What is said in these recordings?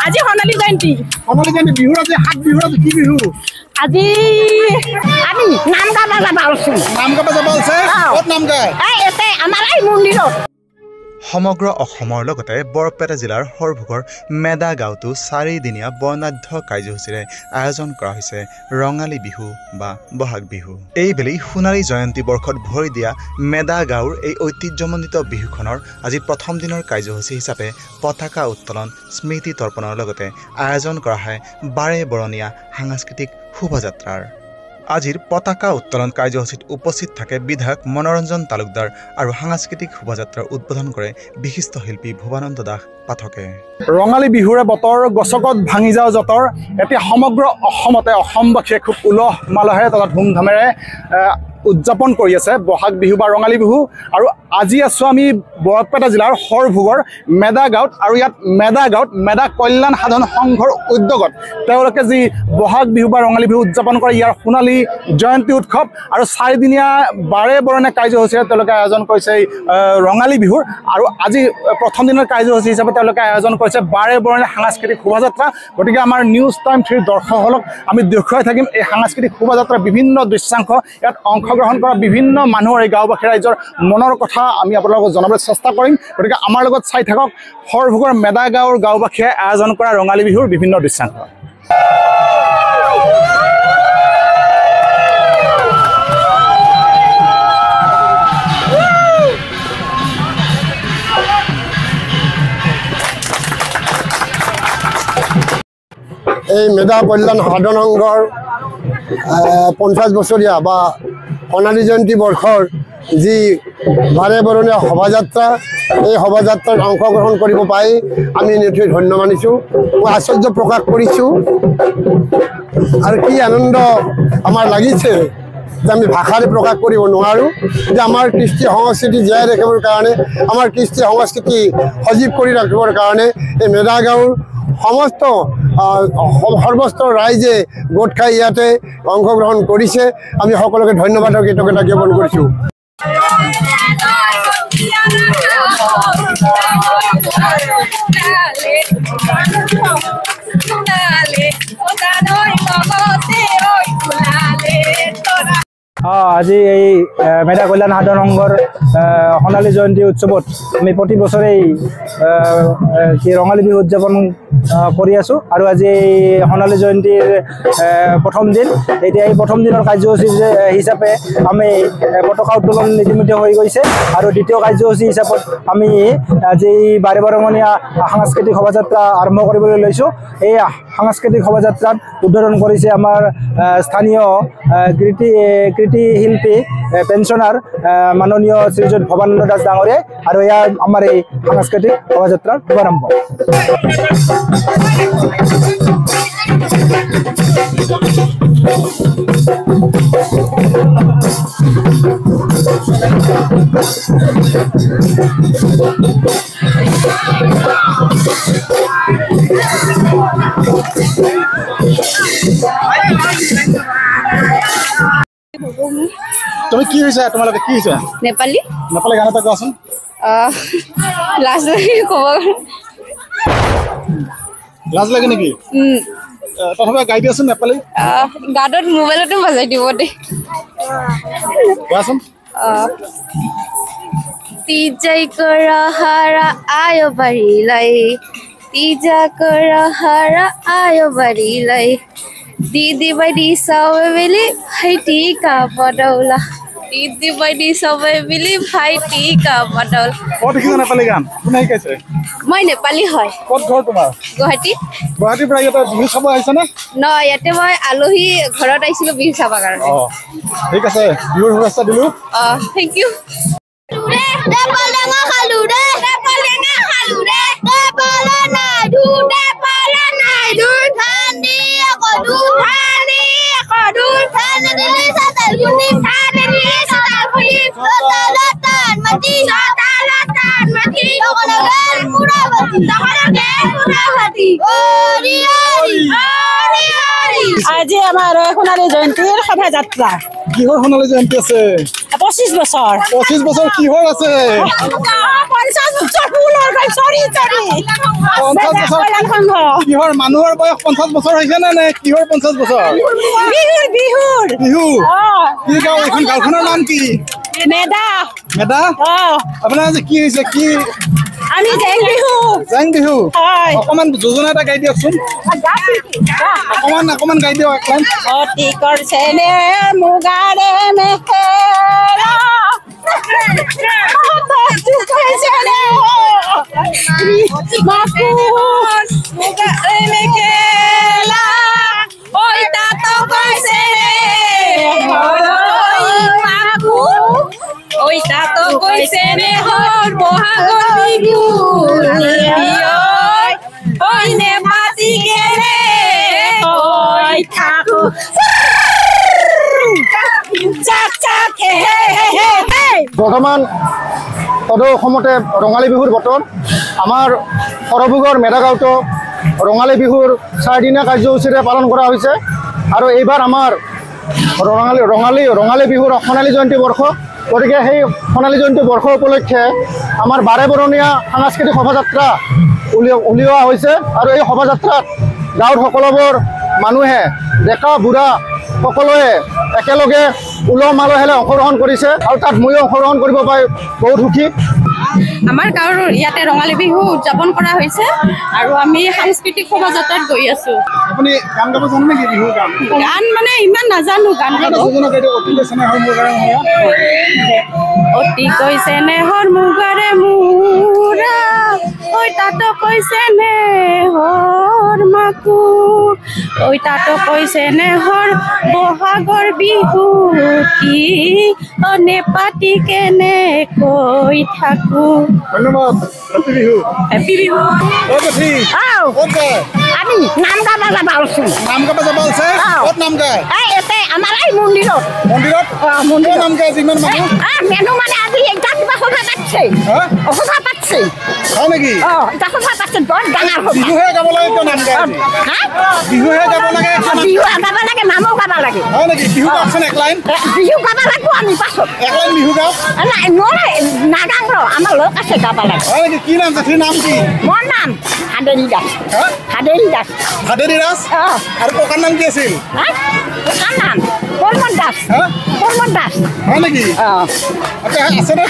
আজি সোণালী জয়ন্তী বিহুৰ আজি হাত বিহুৰ আজি কি বিহু আজি আমি নাম গাবা যাবা ওলছো ক'ত নাম গায় এতে আমাৰ এই মন্দিৰত সমগ্ৰ অসমৰ লগতে বৰপেটা জিলাৰ সৰভোগৰ মেদা গাঁৱতো 4 দিনীয়া বৰ্ণাঢ্য কাৰ্যসূচীৰে আয়োজন কৰা হৈছে ৰঙালী বিহু বা বহাগ বিহু। এইবেলি সোণালী জয়ন্তী বৰ্ষত ভৰি দিয়া মেদা গাঁৱৰ এই ঐতিহ্যমণ্ডিত বিহুখনৰ আজি প্ৰথম দিনৰ কাৰ্যসূচী হিচাপে পতাকা উত্তোলন স্মৃতি তৰ্পণৰ লগতে আয়োজন কৰা হয় বাৰে বৰণীয়া সাংস্কৃতিক শোভাযাত্ৰাৰ। আজিৰ পতাকা উত্তোলন কাৰ্যসূচীত উপস্থিত থাকে বিধায়ক মনোৰঞ্জন তালুকদাৰ আৰু সাংস্কৃতিক শোভাযাত্ৰাৰ উদ্বোধন কৰে বিশিষ্ট শিল্পী ভুৱানন্দ দাস পাঠকে। ৰঙালী বিহুৰে বতৰ গছকত ভাঙি যাওঁ যতৰ এতিয়া সমগ্ৰ অসমতে অসমবাসীয়ে খুব উলহ মালহেৰে তথা ধুমধামেৰে উদযাপন কৰি আছে বহাগ বিহু বা ৰঙালী বিহু। আৰু আজি আছোঁ আমি বৰপেটা জিলাৰ সৰভোগৰ মেদা গাঁৱত আৰু ইয়াত মেদা কল্যাণ সাধন সংঘৰ উদ্যোগত তেওঁলোকে যি বহাগ বিহু বা ৰঙালী বিহু উদযাপন কৰে ইয়াৰ সোণালী জয়ন্তী উৎসৱ আৰু 4 দিনীয়া বাৰে বৰণীয়া কাৰ্যসূচীৰে তেওঁলোকে আয়োজন কৰিছে ৰঙালী বিহুৰ। আৰু আজি প্ৰথম দিনৰ কাৰ্যসূচী হিচাপে তেওঁলোকে আয়োজন কৰিছে বাৰে বৰণীয়া সাংস্কৃতিক শোভাযাত্ৰা। গতিকে আমাৰ নিউজ টাইম 3 দৰ্শকসকলক আমি দেখুৱাই থাকিম এই সাংস্কৃতিক শোভাযাত্ৰাৰ বিভিন্ন দৃশ্যাংশ। ইয়াত অংশগ্ৰহণ কৰা বিভিন্ন মানুহৰ এই গাঁওবাসী ৰাইজৰ মনৰ কথা আমি আপোনালোকক জনাবলৈ চেষ্টা কৰিম। গতিকে আমাৰ লগত চাই থাকক সৰভোগৰ মেদা গাঁৱৰ গাঁওবাসীয়ে আয়োজন কৰা ৰঙালী বিহুৰ বিভিন্ন দৃশ্যাংশ। এই মেদা কল্যাণ সাধন সংঘৰ 50 বছৰীয়া বা সোণালী জয়ন্তী বৰ্ষৰ যি বাৰে বৰণীয়া শোভাযাত্ৰা এই শোভাযাত্ৰাত অংশগ্ৰহণ কৰিব পাই আমি নিশ্চয় ধন্য মানিছোঁ। মই আশ্চৰ্য প্ৰকাশ কৰিছোঁ আৰু কি আনন্দ আমাৰ লাগিছে যে আমি ভাষাৰে প্ৰকাশ কৰিব নোৱাৰোঁ যে আমাৰ কৃষ্টি সংস্কৃতি জীয়াই ৰাখিবৰ কাৰণে আমাৰ কৃষ্টি সংস্কৃতি সজীৱ কৰি ৰাখিবৰ কাৰণে এই মেদা গাঁৱৰ সমস্ত সৰ্বস্তৰ ৰাইজে গোট খাই ইয়াতে অংশগ্ৰহণ কৰিছে। আমি সকলোকে ধন্যবাদ আৰু কৃতজ্ঞতা জ্ঞাপন কৰিছোঁ। আজি এই মেদা কল্যাণ সাধন সংঘৰ সোণালী জয়ন্তী উৎসৱত আমি প্ৰতি বছৰেই ৰঙালী বিহু উদযাপন কৰি আছোঁ আৰু আজি এই সোণালী জয়ন্তীৰ প্ৰথম দিন। এতিয়া এই প্ৰথম দিনৰ কাৰ্যসূচী হিচাপে আমি পতাকা উত্তোলন ইতিমধ্যে হৈ গৈছে আৰু দ্বিতীয় কাৰ্যসূচী হিচাপত আমি আজি বাৰে বৰণীয়া সাংস্কৃতিক শোভাযাত্ৰা আৰম্ভ কৰিবলৈ লৈছোঁ। এই সাংস্কৃতিক শোভাযাত্ৰাত উদ্বোধন কৰিছে আমাৰ স্থানীয় কৃতি শিল্পী পেঞ্চনাৰ মাননীয় শ্ৰীযুত ভৱানন্দ দাস ডাঙৰীয়াই আৰু এয়া আমাৰ এই সাংস্কৃতিক শোভাযাত্ৰাৰ শুভাৰম্ভ। তুমি কি হৈছে তোমালোকে কি হৈছে নেপালী গান এটা কোৱাচোন। লাজ লাগে নেকি তথাপি গাই দিয়াচোন নেপালী গানত মোবাইলতো বজাই দিব দে কোৱাচোন। তিজাই কৰা হাৰা আয় বাৰীলাই তিজা কৰা হাৰা আয় বাৰীলাই দিদি বাইদি সবে মিলি ভাইটি কা বদৌলা দিদি বাইদি সবে মিলি ভাইটি কা বদৌলা। ক'ত শিকিছা নেপালী গান কোনে শিকাইছে? মই নেপালী হয়। ক'ত ঘৰ তোমাৰ? গুৱাহাটীত। গুৱাহাটীৰ পৰা ইয়াতে বিহু চাব আহিছা নে? নহয় ইয়াতে মই আলহী ঘৰত আহিছিলোঁ বিহু চাবৰ কাৰণে। ঠিক আছে বিহুৰ শুভেচ্ছা দিলোঁ। Thank you. আজি আমাৰ সোণালী জয়ন্তীৰ শোভাযাত্ৰা। কিহৰ সোণালী জয়ন্তী আছে? 25 বছৰ। 25 বছৰ কিহৰ আছে? 50 বছৰ 50 বছৰ কল্যাণ সংঘ কিহৰ মানুহৰ বয়স 50 বছৰ হৈছে নে কিহৰ 50 বছৰ বিহুৰ বিহু কি গাঁও এখন গাঁওখনৰ নাম কি মেদা মেদা আপোনাৰ যে কি হৈছে কি আমি জেং বিহু হয় অকমান যোজনা এটা গাই দিয়কচোন অকমান গাই দিয়ক এখন অতি কৰিছে নে মুগাৰে মেখেলা কৰিছে নে মুগাৰে মেখেলা ঐ তাতো কৈছে ঐ তাতো কৈছে নে হৰ বহাগৰ বিহু ঐ নে পাতি কেনে ঐ থাকো বৰ্তমান তদৌ অসমতে ৰঙালী বিহুৰ বতৰ আমাৰ সৰভোগৰ মেধাগাঁৱতো ৰঙালী বিহুৰ 4 দিনীয়া কাৰ্যসূচীৰে পালন কৰা হৈছে আৰু এইবাৰ আমাৰ ৰঙালী বিহুৰ সোণালী জয়ন্তী বৰ্ষ গতিকে সেই সোণালী জয়ন্তী বৰ্ষ উপলক্ষে আমাৰ 12 বৰণীয়া সাংস্কৃতিক শোভাযাত্ৰা উলিওৱা হৈছে আৰু এই শোভাযাত্ৰাত গাঁৱৰ সকলোবোৰ মানুহে ডেকা বুঢ়া সকলোৱে একেলগে উলহ মালহেৰে অংশগ্ৰহণ কৰিছে আৰু তাত ময়ো অংশগ্ৰহণ কৰিব পাই বহুত সুখী আমাৰ গাঁৱৰ ইয়াতে ৰঙালী বিহু উদযাপন কৰা হৈছে আৰু আমি সাংস্কৃতিক শোভাযাত্ৰাত গৈ আছো আপুনি গান গাব জানে নেকি বিহু গান গান মানে ইমান নাজানো গান গাব অতি কৈছে নেহৰ মুগাৰে মূৰা ঐ তাতো কৈছে নেহৰ মাকো ঐ তাতো কৈছে নেহৰ বহাগৰ বিহু কি নেপাতি কেনে কৈ থাকো ধন্যবাদ হেপী বিহু আমি নাম গাবা যাবা ওলছো নাম গাব যাব আছে ক'ত নাম গায় এতে আমাৰ এই মন্দিৰত মন্দিৰত নাম গায় যিমান মানুহ মেনু মানে আজি এটা কিবা সভা পাতছে সভা পাতছে হয় নেকি এটা সভা পাতছে বৰ ডাঙৰ সভা বিহুহে গাব লাগে কিয় নাম গায় বিহুহে গাব লাগে বিহু গাবা লাগে নামো গাবা লাগে হয় নেকি বিহু গাওকচোন এক লাইন বিহু গাবা লাগব আমি পাছত এক লাইন বিহু গাওক নাই নৰে নাগাং ৰ আমাৰ লোক আছে গাবা লাগে হয় নেকি কি নাম জাতিৰ নাম কি মোৰ নাম হাদেৰী দাস হাদেৰী দাস হাদেৰী দাস আৰু ককাৰ নাম কি আছিল ককাৰ নাম পৰমন দাস পৰমন দাস হয় নেকি আছে নে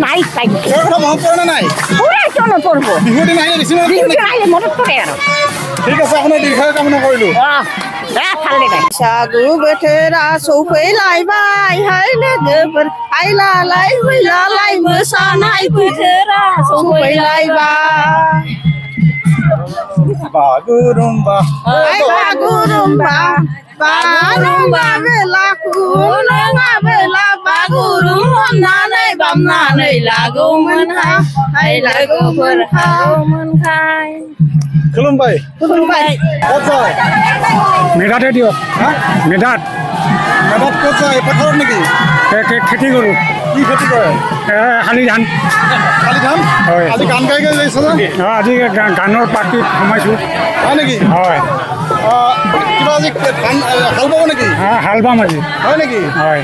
নাই পাই তোৰ কথা মনত পৰে নে নাই পুৰা কিয় নপৰিব বিহুৰ দিন আহিলে বেছি মনত বিহু পৰে আহিলে মনত পৰে আৰু ঠিক আছে আপোনাৰ দীৰ্ঘায়ু কামনা কৰিলোঁ ভালে দে सागु बोथोरा सौफैलायबाय हाय लोगोफोर हायलालाय हुइलालाय मोसानाय बोथोरा सौफैलायबाय बागुरुम्बा बागुरुम्बा बागुरुम्बा बेलाखौ नङा बेला बागुरुम्बानानै बामनानै लागौमोनहा हाय लोगोफोर हागौमोनहाय खुलुमबाय खुलुमबाय ক'ত যায় মেধাতে দিয়ক মেধাত মেধাত ক'ত যায় পথাৰত নেকি খেতি কৰোঁ কি খেতি কৰে শালি ধান শালি ধান হয়। আজি গান গাই গাই যাইছ নে আজি গানৰ পাৰ্টিত সোমাইছোঁ হয় নেকি হয় কিবা আজি ধান হাল বাব নেকি হাল বাম আজি হয় নেকি হয়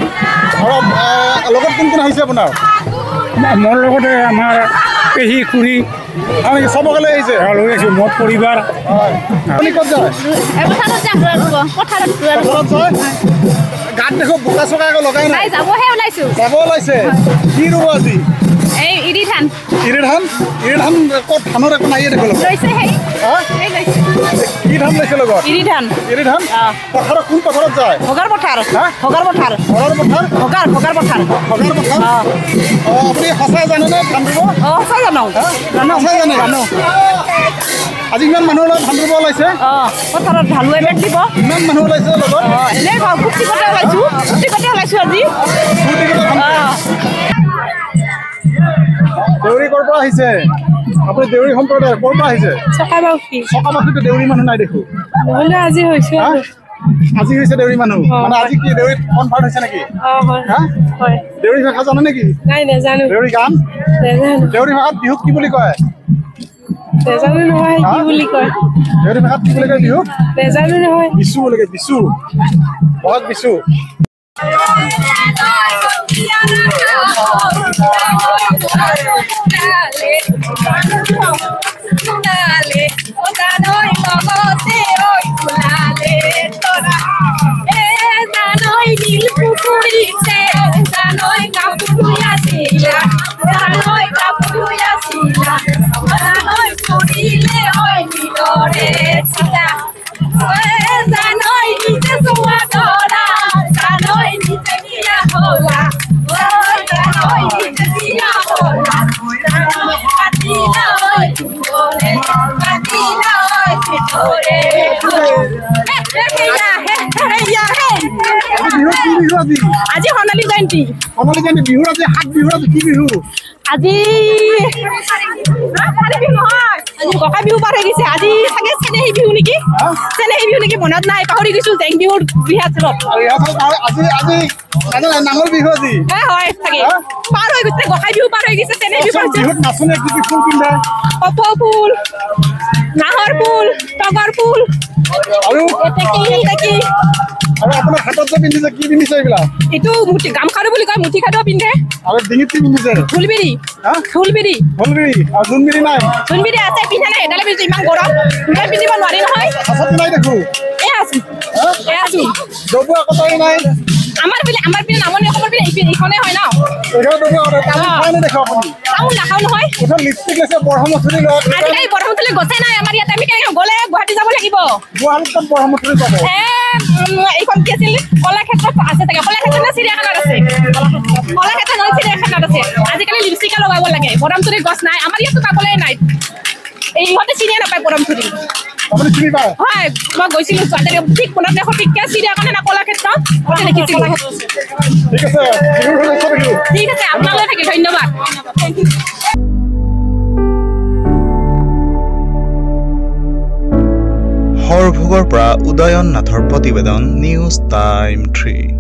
আৰু লগত কোন কোন আহিছে আপোনাৰ মোৰ লগতে আমাৰ পেহী খুৰী হয় নেকি চবকে লৈ আহিছে লৈ আহিছোঁ মোৰ পৰিবাৰ হয় আপুনি ক'ত যায় পথাৰত ঘৰত যায় গাত দেখো বোকা চোকা একো লগাই নাই যাবহে ওলাইছো যাব ওলাইছে কি ৰুব আজি এই ইৰি ধান ইৰি ধান ক'ত ধানৰ একো নাইয়ে দেখো লগত লৈছে সেই কি ধান লৈছে লগত ইৰি ধান পথাৰত কোন পথাৰত যায় ভগাৰ পথাৰ ঘৰৰ পথাৰ ভগাৰ পথাৰ আপুনি সঁচাই জানেনে ধান ৰুব সঁচাই জানো সঁচাই জানে আজি ইমান মানুহ লগত ধান ৰুব ওলাইছে পথাৰত ঢালুৱে বেট দিব ইমান মানুহ ওলাইছে লগত এনেই ফূৰ্তি কৰি ওলাইছো আজি দেউৰী ক'ৰ পৰা আহিছে আপুনি দেউৰী সম্প্ৰদায়ৰ ক'ৰ পৰা আহিছে চকাবাউসী চকাবাউসীতো দেউৰী মানুহ নাই দেখো নহ'লে আজি হৈছো আজি হৈছে দেউৰী মানুহ মানে আজি কি দেউৰী কনভাৰ্ট হৈছে নেকি হয় দেউৰী ভাষা জানে নেকি নাই নাজানো দেউৰী গান দেউৰী ভাষাত বিহুক কি বুলি কয় নাজানো নহয় কি বুলি কয় দেউৰী ভাষাত কি বুলি কয় বিহুক নাজানো নহয় বিচু বুলি কয় বিচু বহাগ বিচু জয়ন্তী সোণালী জয়ন্তী বিহুৰ আজি হাত বিহুৰ আজি কি বিহু আজি বিহু নহয় আজি গোঁসাই বিহু পাৰ হৈ গৈছে আজি চাগে চেনেহী বিহু নেকি চেনেহী বিহু নেকি মনত নাই পাহৰি গৈছো জেং বিহুৰ ৰিহাৰ্চেলত আজি আজি নাঙল বিহু আজি হয় চাগে পাৰ হৈ গৈছে গোঁসাই বিহু পাৰ হৈ গৈছে চেনেহী বিহু বিহুত নাচনে কি কি ফুল পিন্ধে কপৌ ফুল নাহৰ ফুল তগৰ ফুল আৰু এতেকি আৰু আপোনাৰ হাতত যে পিন্ধিছে কি পিন্ধিছে এইবিলাক এইটো গামখাৰু বুলি কয় মুঠি খাৰু পিন্ধে আৰু ডিঙিত কি পিন্ধিছে ঢোলবিৰি ঢোলবিৰি হলবিৰি আৰু জোনবিৰি নাই জোনবিৰি আছে পিন্ধা নাই এডালে পিন্ধিছো ইমান গৰম ইমান পিন্ধিব নোৱাৰি নহয় আছাত নাই দেখো আছো ডবু আকতাৰি নাই আমাৰ পিনে নামনি অসমৰ পিনে এইখনে হয় ন এঘাৰ ডবু আকতাৰি নাই দেখো আপুনি টাউন নাখাওঁ নহয় ওঠৰ লিপষ্টিক লৈছে বৰহমথুৰি আজিকালি বৰহমথুৰি গছে নাই আমাৰ ইয়াতে আমি কেনেকৈ গ'লে গুৱাহাটী যাব লাগিব গুৱাহাটীত বৰহমথুৰি পাব এইখন কি আছিল কলাক্ষেত্ৰত আছে চাগে কলাক্ষেত্ৰত নে চিৰিয়াখানাত আছে কলাক্ষেত্ৰত নহয় চিৰিয়াখানাত আছে আজিকালি লিপষ্টিকে লগাব লাগে বৰহমথুৰি গছ নাই আমাৰ ইয়াতো পাবলৈ নাই ইহঁতে চিনিয়ে নাপায় বৰহমথুৰি আপুনি চিনি পায় হয় মই গৈছিলো ঠিক মনত নাই সঠিককৈ চিৰিয়াখানা না কলাক্ষেত্ৰত দেখিছিলো ঠিক আছে ঠিক আছে আপোনালৈ থাকিল ধন্যবাদ হৰভোগৰ পৰা উদয়ন নাথৰ প্ৰতিবেদন নিউজ টাইম 3